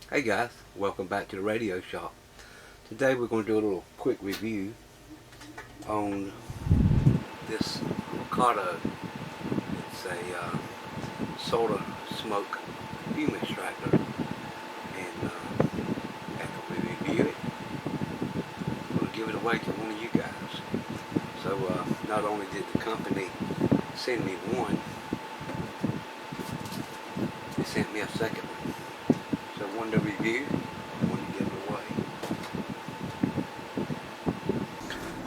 Hey guys, welcome back to the radio shop. Today we're going to do a little quick review on this Kotto. It's a solar smoke fume extractor, and after we review it, we're going to give it away to one of you guys. So not only did the company send me one, they sent me a second one. So one to review, one to give it away.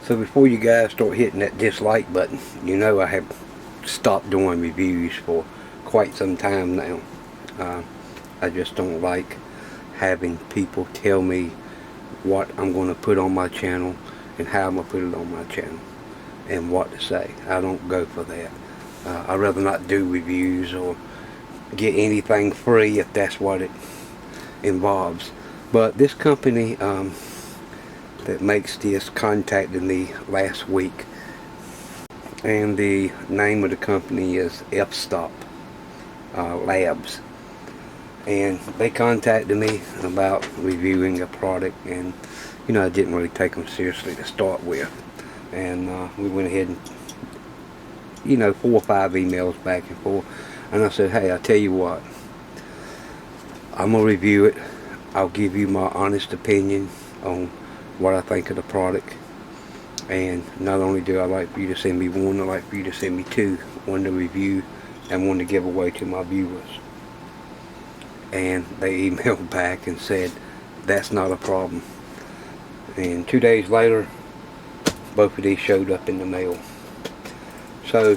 So before you guys start hitting that dislike button, you know I have stopped doing reviews for quite some time now. I just don't like having people tell me what I'm going to put on my channel and how I'm going to put it on my channel and what to say. I don't go for that. I'd rather not do reviews or get anything free if that's what it involves. But this company that makes this contacted me last week, and the name of the company is Fstop Labs, and they contacted me about reviewing a product, and you know I didn't really take them seriously to start with, and we went ahead and 4 or 5 emails back and forth, and I said, hey, I tell you what, I'm gonna review it. I'll give you my honest opinion on what I think of the product, and not only do I like for you to send me one, I like for you to send me 2, one to review and one to give away to my viewers. And they emailed back and said that's not a problem, and 2 days later both of these showed up in the mail. So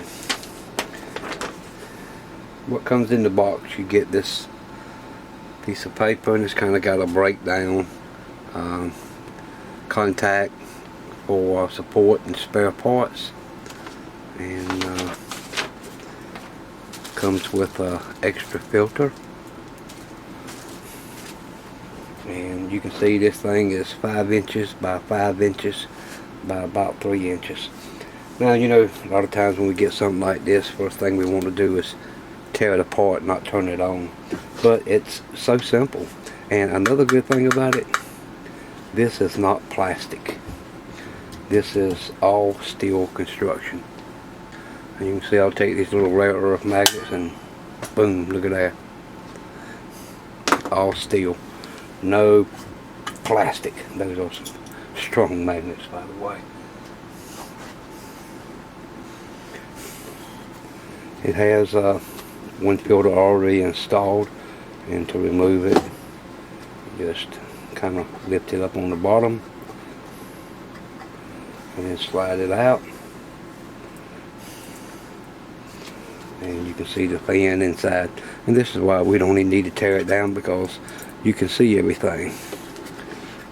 what comes in the box, you get this piece of paper, and it's kind of got a breakdown, contact for support and spare parts, and comes with a extra filter, and you can see this thing is 5 inches by 5 inches by about 3 inches. Now, a lot of times when we get something like this, first thing we want to do is tear it apart, not turn it on. But it's so simple. And another good thing about it, this is not plastic. This is all steel construction. And you can see I'll take these little rare earth magnets and boom, look at that. All steel. No plastic. Those are some strong magnets, by the way. It has one filter already installed, and to remove it, just kind of lift it up on the bottom and then slide it out, and you can see the fan inside. And this is why we don't even need to tear it down, because you can see everything.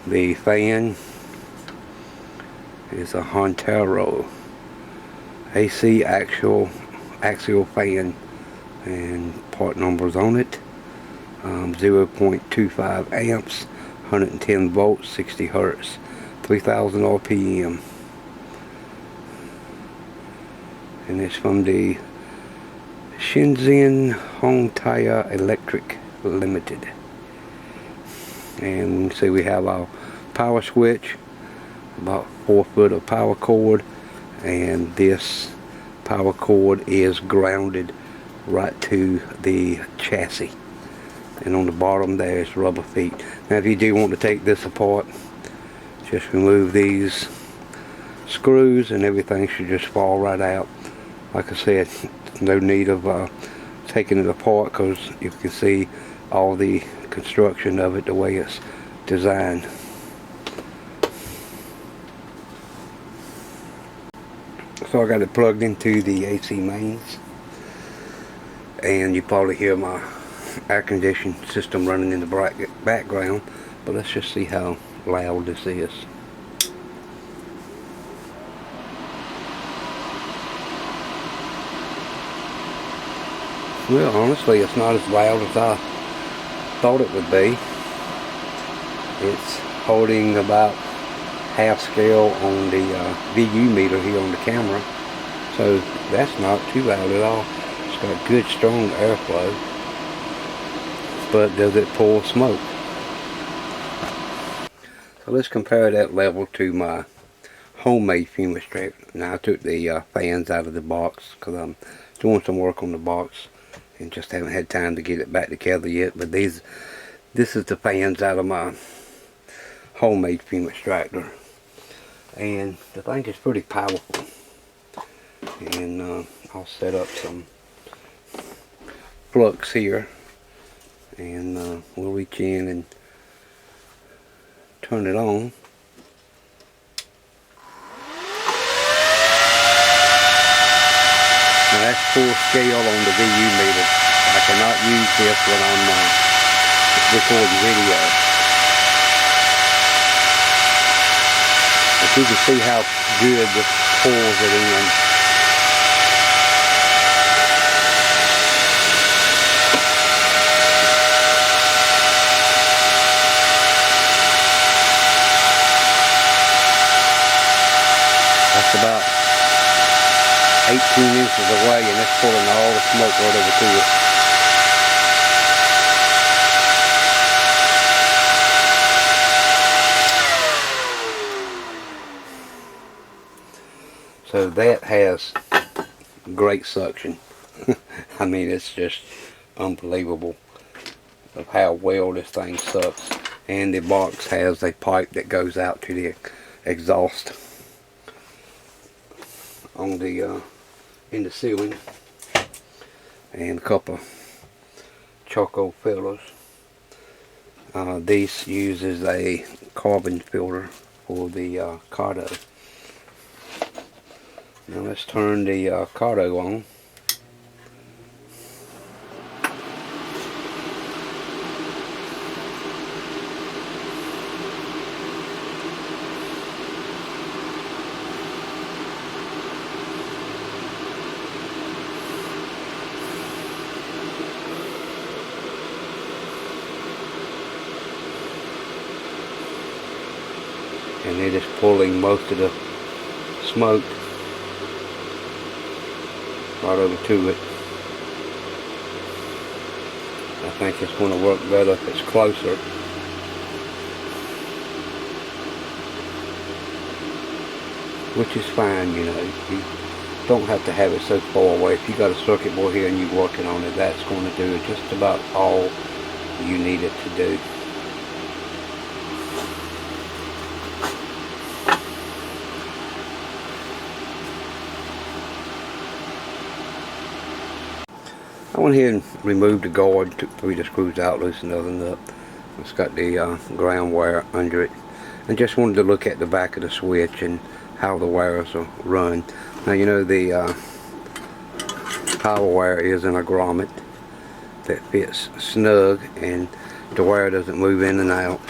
The fan is a Hontaro AC axial fan, and part numbers on it, 0.25 amps, 110 volts, 60 hertz, 3000 RPM, and it's from the Shenzhen Hongtai Electric Limited. And you can see we have our power switch, about 4 foot of power cord, and this power cord is grounded right to the chassis, and on the bottom there's rubber feet. Now if you do want to take this apart, just remove these screws and everything should just fall right out. Like I said, no need of taking it apart, because you can see all the construction of it, the way it's designed. So I got it plugged into the AC mains, and you probably hear my air conditioning system running in the background, but let's just see how loud this is. Well, honestly, it's not as loud as I thought it would be. It's holding about half scale on the VU meter here on the camera, so that's not too loud at all. It's got good strong airflow, but does it pull smoke? So let's compare that level to my homemade fume extractor. Now I took the fans out of the box because I'm doing some work on the box and just haven't had time to get it back together yet. But this is the fans out of my homemade fume extractor, and the thing is pretty powerful. And I'll set up some flux here, and we'll reach in and turn it on. Now that's full scale on the VU meter. I cannot use this when I'm recording video. But you can see how good this pulls it in. That's about 18 inches away, and it's pulling all the smoke right over to it. So that has great suction. I mean, it's just unbelievable of how well this thing sucks. And the box has a pipe that goes out to the exhaust on the in the ceiling, and a couple charcoal filters. This uses a carbon filter for the Kotto. Now let's turn the Kotto on. And it is pulling most of the smoke right over to it. I think it's going to work better if it's closer. Which is fine, you know. You don't have to have it so far away. If you got a circuit board here and you're working on it, that's going to do just about all you need it to do. I went ahead and removed the guard, took 3 of the screws out, loosened the other one up. It's got the ground wire under it, and just wanted to look at the back of the switch and how the wires are run. Now, you know, the power wire is in a grommet that fits snug, and the wire doesn't move in and out.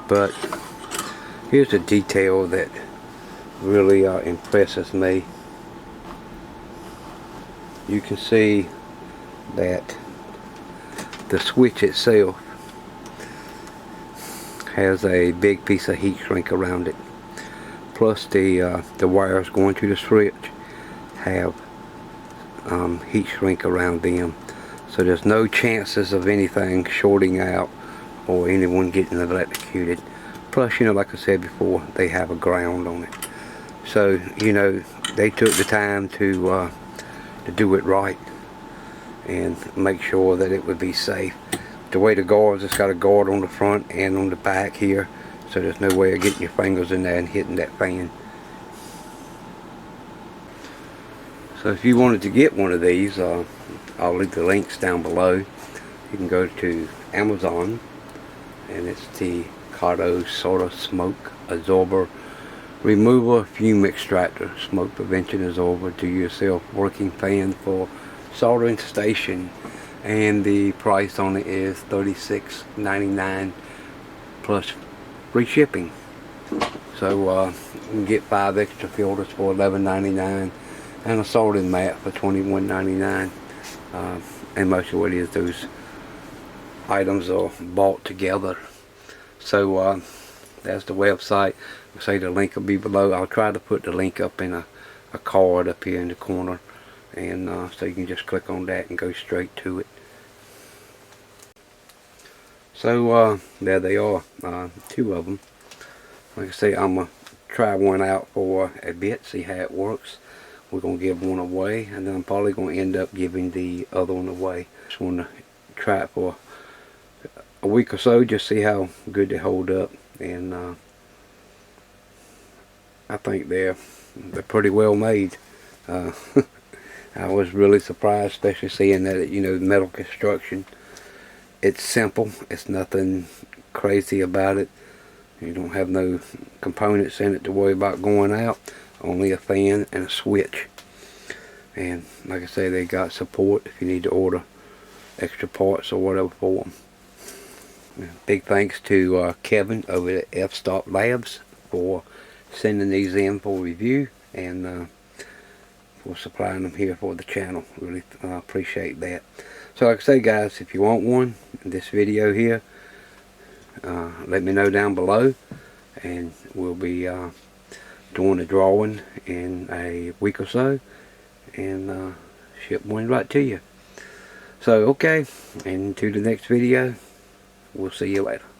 But here's a detail that really impresses me. You can see that the switch itself has a big piece of heat shrink around it. Plus the wires going to the switch have heat shrink around them. So there's no chances of anything shorting out or anyone getting electrocuted. Plus, you know, like I said before, they have a ground on it. So, you know, they took the time to do it right and make sure that it would be safe. The way the guards, it's got a guard on the front and on the back here, so there's no way of getting your fingers in there and hitting that fan. So if you wanted to get one of these, I'll leave the links down below. You can go to Amazon, and it's the Kotto Soda Smoke Absorber Remover Fume Extractor Smoke Prevention Absorber Do Yourself Working Fan for Soldering Station, and the price on it is $36.99 plus free shipping. So you can get 5 extra filters for $11.99 and a soldering mat for $21.99. And most of what it is, those items are bought together. So that's the website. I'll say the link will be below. I'll try to put the link up in a card up here in the corner, and so you can just click on that and go straight to it. So there they are, two of them. Like I say, I'm gonna try one out for a bit, see how it works. We're gonna give one away, and then I'm probably gonna end up giving the other one away. Just wanna try it for a week or so, just see how good they hold up, and I think they're pretty well made. I was really surprised, especially seeing that, you know, metal construction. It's simple. It's nothing crazy about it. You don't have no components in it to worry about going out. Only a fan and a switch. And like I say, they got support if you need to order extra parts or whatever for them. Big thanks to Kevin over at Fstop Labs for sending these in for review, and for supplying them here for the channel. Really appreciate that. So like I say, guys, if you want one in this video here, let me know down below, and we'll be doing a drawing in a week or so, and ship one right to you. So okay, and to the next video, we'll see you later.